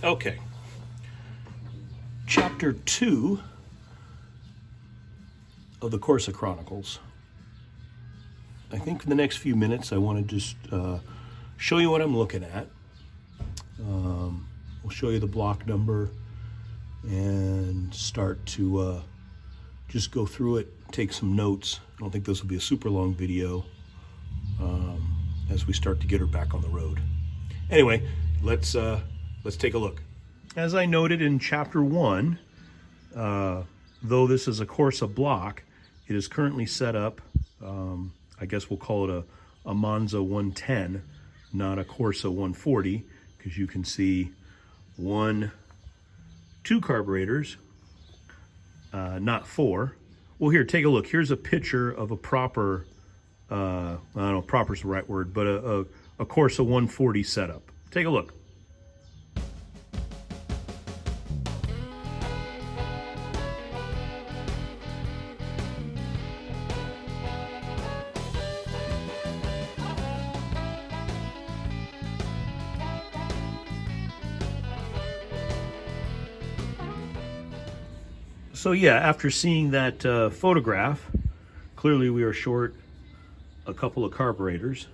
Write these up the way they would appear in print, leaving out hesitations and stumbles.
Okay. Chapter 2 of the Corsa Chronicles. I think in the next few minutes I want to just show you what I'm looking at. We'll show you the block number and start to just go through it, take some notes. I don't think this will be a super long video as we start to get her back on the road. Anyway, let's take a look. As I noted in chapter 1, though this is a Corsa block, it is currently set up, I guess we'll call it a Monza 110, not a Corsa 140, because you can see two carburetors, not four. Well, here, take a look. Here's a picture of a proper, I don't know, proper's the right word, but a Corsa 140 setup. Take a look. So yeah, after seeing that photograph, clearly we are short a couple of carburetors.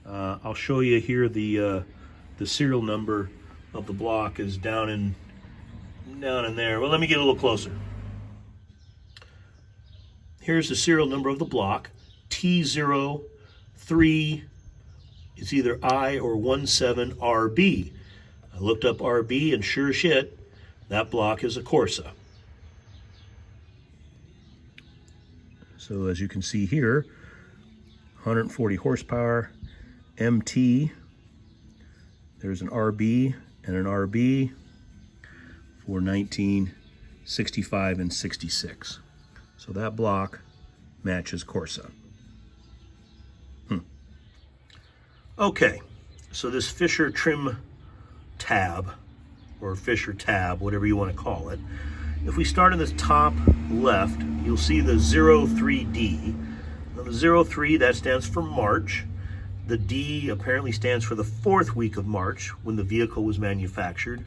I'll show you here the serial number of the block is down in there. Well, let me get a little closer. Here's the serial number of the block, T03. It's either I or 17RB. I looked up RB, and sure as shit, that block is a Corsa. So as you can see here, 140 horsepower, MT, there's an RB and an RB for 1965 and 66. So that block matches Corsa. Okay, so this Fisher trim tab, or Fisher tab, whatever you want to call it, if we start in the top left, you'll see the 03D. Now the 03, that stands for March. The D apparently stands for the 4th week of March, when the vehicle was manufactured.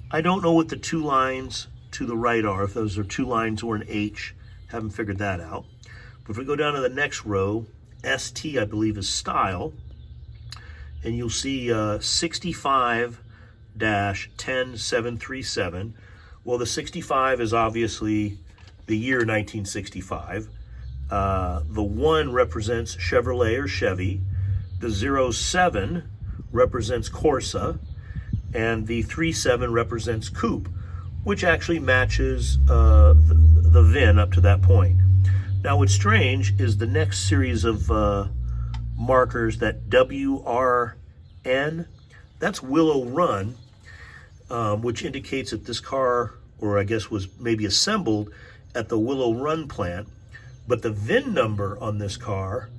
I don't know what the two lines to the right are, if those are two lines or an H. Haven't figured that out. But if we go down to the next row, ST, I believe, is style. And you'll see 65-10737. Well, the 65 is obviously the year 1965. The 1 represents Chevrolet or Chevy. The 07 represents Corsa. And the 37 represents Coupe, which actually matches the VIN up to that point. Now, what's strange is the next series of markers, that WRN, that's Willow Run, which indicates that this car, or I guess was maybe assembled at the Willow Run plant. But the VIN number on this car,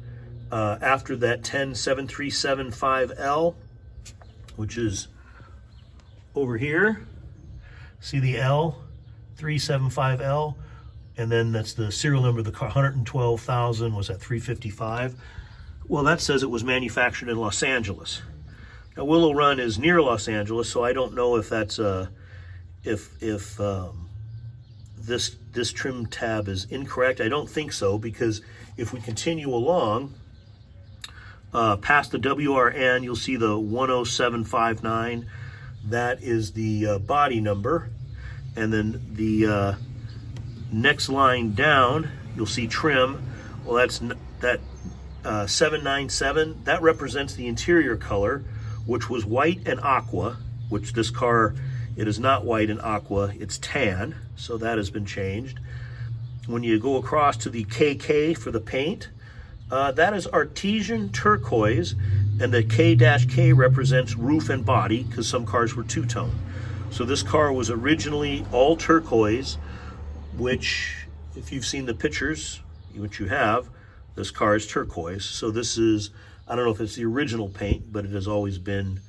after that 10737-5L, which is over here, see the L, 375L, and then that's the serial number of the car, 112,000, was that 355? Well, that says it was manufactured in Los Angeles. Now, Willow Run is near Los Angeles, so I don't know if that's this trim tab is incorrect. I don't think so, because if we continue along past the WRN, you'll see the 10759. That is the body number, and then the next line down, you'll see trim. Well, that's that 797. That represents the interior color, which was white and aqua, which this car, it is not white and aqua, it's tan, so that has been changed. When you go across to the KK for the paint, that is artesian turquoise, and the K-K represents roof and body, because some cars were two-tone. So this car was originally all turquoise, which, if you've seen the pictures, which you have, this car is turquoise. So this is, I don't know if it's the original paint, but it has always been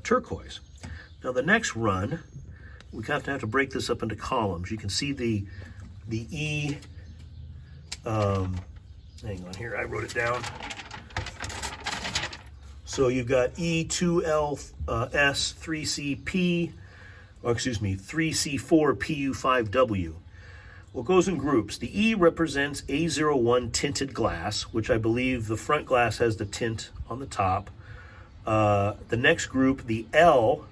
turquoise. Now the next run, we have to break this up into columns. You can see the E, hang on here, I wrote it down. So you've got E2L3CP, or excuse me, 3C4PU5W. Well, it goes in groups. The E represents A01 tinted glass, which I believe the front glass has the tint on the top. The next group, the L,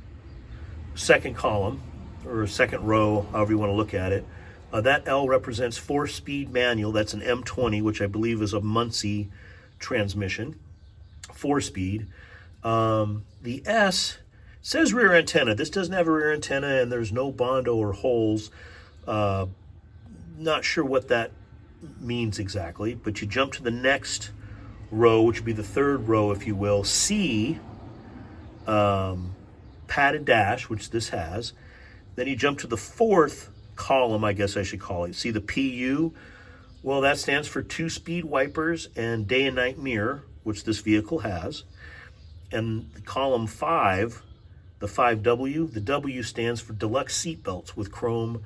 second column, or second row, however you want to look at it, that L represents 4-speed manual. That's an M20, which I believe is a Muncie transmission, 4-speed. The S says rear antenna. This doesn't have a rear antenna, and there's no Bondo or holes. Not sure what that means exactly, but you jump to the next row, which would be the third row, if you will. C, padded dash, which this has. Then you jump to the fourth column, I guess I should call it. See the PU? Well, that stands for 2-speed wipers and day and night mirror, which this vehicle has. And column 5, the 5W, the W stands for deluxe seat belts with chrome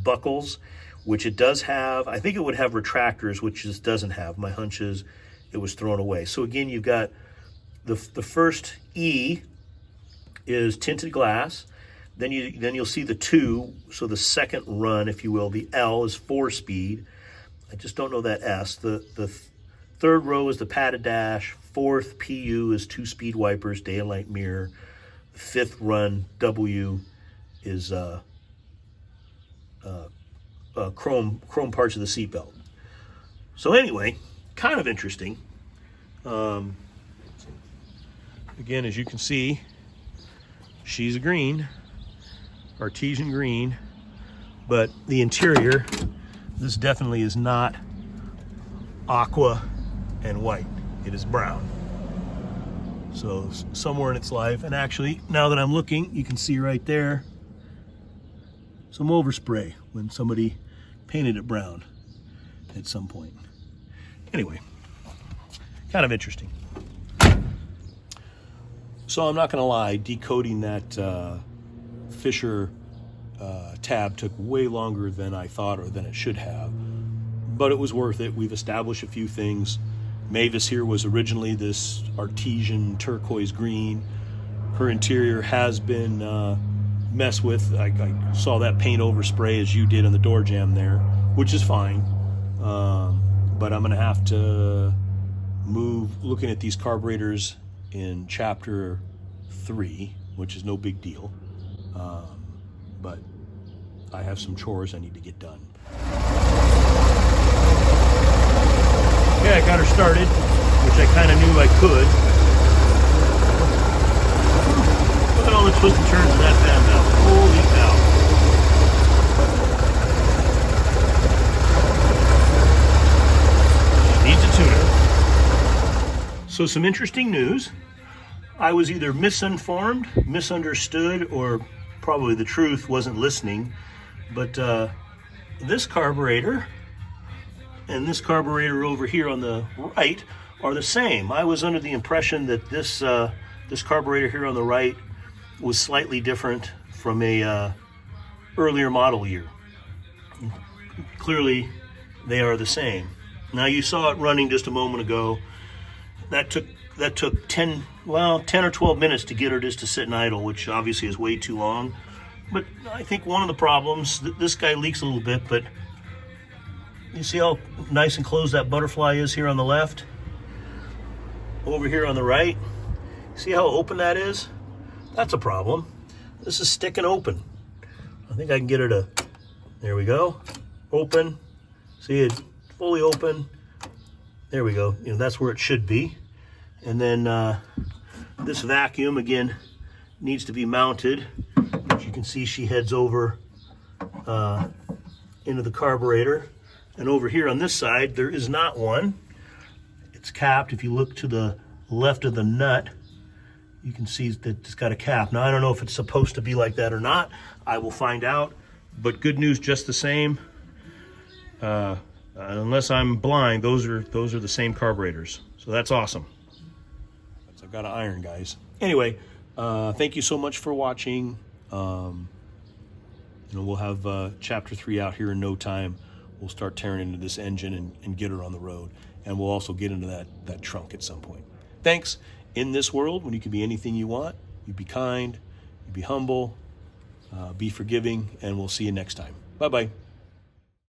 buckles, which it does have. I think it would have retractors, which it doesn't have. My hunch is it was thrown away. So again, you've got the first E is tinted glass. Then you'll see the 2, so the second run, if you will. The L is 4-speed. I just don't know that S. The third row is the padded dash. Fourth PU is 2-speed wipers, day and night mirror. The fifth run W is chrome parts of the seatbelt. So anyway, kind of interesting. Again, as you can see, she's a green. Artesian green, but the interior, this definitely is not aqua and white. It is brown. So somewhere in its life, and actually now that I'm looking, you can see right there some overspray when somebody painted it brown at some point. Anyway, kind of interesting. So I'm not gonna lie, decoding that Fisher tab took way longer than I thought or than it should have, but it was worth it. We've established a few things. Mavis here was originally this artesian turquoise green. Her interior has been messed with. I saw that paint overspray as you did on the door jamb there, which is fine, but I'm gonna have to move, looking at these carburetors in chapter 3, which is no big deal. But I have some chores I need to get done. Okay, I got her started, which I kind of knew I could. Look at all the twists and turns of that fan valve. Holy cow. She needs a tuner. So some interesting news. I was either misinformed, misunderstood, or probably the truth, wasn't listening, but this carburetor and this carburetor over here on the right are the same. I was under the impression that this carburetor here on the right was slightly different from a earlier model year. Clearly, they are the same. Now you saw it running just a moment ago. That took 10 or 12 minutes to get her just to sit and idle, which obviously is way too long. But I think one of the problems, this guy leaks a little bit, but you see how nice and closed that butterfly is here on the left? Over here on the right, see how open that is? That's a problem. This is sticking open. I think I can get her to, there we go, open. See it fully open. There we go, that's where it should be. And then this vacuum, again, needs to be mounted. As you can see, she heads over into the carburetor. And over here on this side, there is not one. It's capped. If you look to the left of the nut, you can see that it's got a cap. Now, I don't know if it's supposed to be like that or not. I will find out. But good news just the same. Unless I'm blind, those are the same carburetors. So that's awesome. I've got an iron, guys. Anyway, thank you so much for watching. We'll have chapter 3 out here in no time. We'll start tearing into this engine and get her on the road. And we'll also get into that trunk at some point. Thanks. In this world, when you can be anything you want, you be kind, you be humble, be forgiving, and we'll see you next time. Bye-bye.